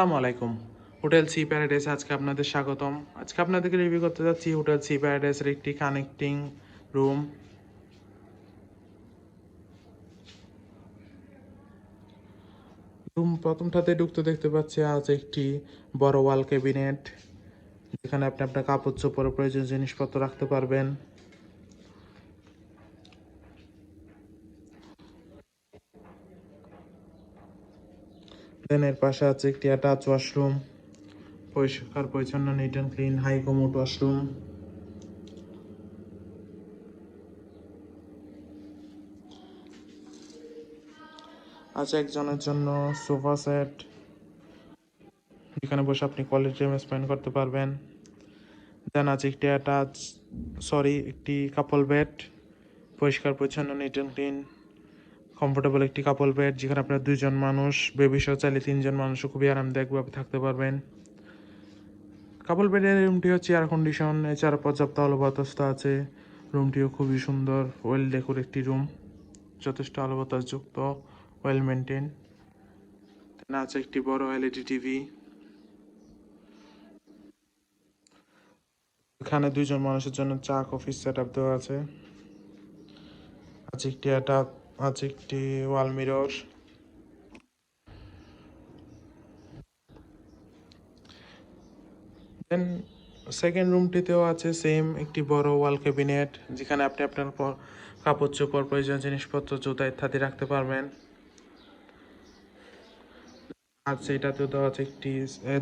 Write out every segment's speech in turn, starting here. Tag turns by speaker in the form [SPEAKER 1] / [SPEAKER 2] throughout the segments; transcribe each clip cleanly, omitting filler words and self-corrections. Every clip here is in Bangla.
[SPEAKER 1] আসসালামু আলাইকুম। হোটেল সি প্যারাডাইস আজকে আপনাদের স্বাগতম। আজকে আপনাদেরকে রিভিউ করতে যাচ্ছি হোটেল সি প্যারাডাইসের একটি কানেক্টিং রুম। প্রথমটাতে ঢুকতে দেখতে পাচ্ছি আজ একটি বড় ওয়াল ক্যাবিনেট, যেখানে আপনি আপনার কাপড় চোপড় প্রয়োজনীয় জিনিসপত্র রাখতে পারবেন। দেন এর পাশে আছে একটি অ্যাটাচ ওয়াশরুম, পরিষ্কার পরিচ্ছন্ন, neat and clean, high commode washroom. আছে একজনের জন্য সোফা সেট, যেখানে বসে আপনি কোয়ালিটি টাইম স্পেন্ড করতে পারবেন। দেন আছে একটি কাপল বেড, পরিষ্কার পরিচ্ছন্ন, নিট অ্যান্ড ক্লিন, কমফোর্টেবল একটি কাপল বেড, যেখানে আপনার দুইজন মানুষ, বেবি সহ চাইলে তিনজন মানুষও খুবই আরামদায়কভাবে থাকতে পারবেন। কাপল বেডের রুমটি হচ্ছে এয়ার কন্ডিশন, এছাড়া পর্যাপ্ত আলো বাতাস আছে। রুমটিও খুবই সুন্দর, ওয়েল ডেকোর একটি রুম, যথেষ্ট আলো বাতাসযুক্ত, ওয়েল মেনটেন। আছে একটি বড় এলইডি টিভি, এখানে দুইজন মানুষের জন্য চা কফি সেট আপ দেওয়া আছে। আছে একটি ওয়াল মিরর। দেন সেকেন্ড রুমটিতেও আছে সেম একটি বড় ওয়াল ক্যাবিনেট, যেখানে আপনি আপনার কাপড় চোপড় প্রয়োজনীয় জিনিসপত্র, জুতা ইত্যাদি রাখতে পারবেন। আর সেটাতেও দেওয়া আছে একটি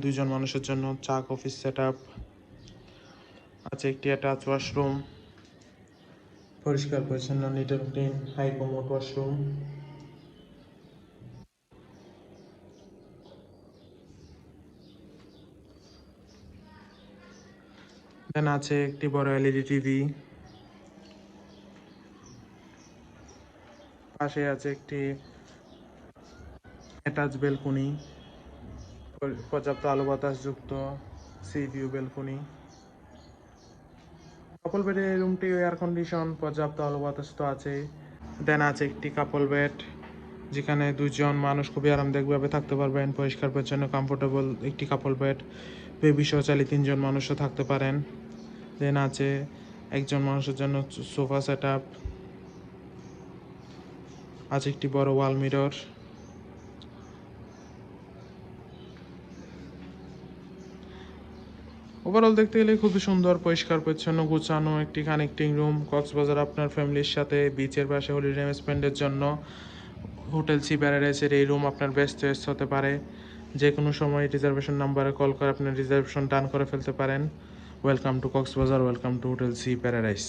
[SPEAKER 1] দুইজন মানুষের জন্য চা কফি সেট আপ। আছে একটি অ্যাটাচ ওয়াশরুম, পরিষ্কার পরিচ্ছন্ন, neat and clean, high commode washroom. Then আছে একটি বড় এলইডি টিভি, পাশে আছে একটি অ্যাটাচ বেলকনি, পর্যাপ্ত আলো বাতাসযুক্ত সি ভিউ বেলকনি। কাপল বেডের এই রুমটি এয়ার কন্ডিশন, পর্যাপ্ত আলো বাতাস তো আছে। দেন আছে একটি কাপল বেড, যেখানে দুজন মানুষ খুবই আরামদায়কভাবে থাকতে পারবেন, পরিষ্কার পরিচ্ছন্ন, কমফোর্টেবল একটি কাপল বেড, বেবি সহ চাইলে তিনজন মানুষও থাকতে পারেন। দেন আছে একজন মানুষের জন্য সোফা সেট আপ, আছে একটি বড় ওয়াল মিরর। ওভারঅল দেখতে গেলে খুবই সুন্দর, পরিষ্কার পরিচ্ছন্ন, গুছানো একটি কানেক্টিং রুম। কক্সবাজার আপনার ফ্যামিলির সাথে বিচের পাশে হলিডে টাইম স্পেন্ডের জন্য হোটেল সি প্যারাডাইসের এই রুম আপনার বেস্ট চয়েস হতে পারে। যে কোনো সময় রিজার্ভেশন নাম্বারে কল করে আপনার রিজার্ভেশন ডান করে ফেলতে পারেন। Welcome to Cox's Bazar, welcome to hotel Sea paradise.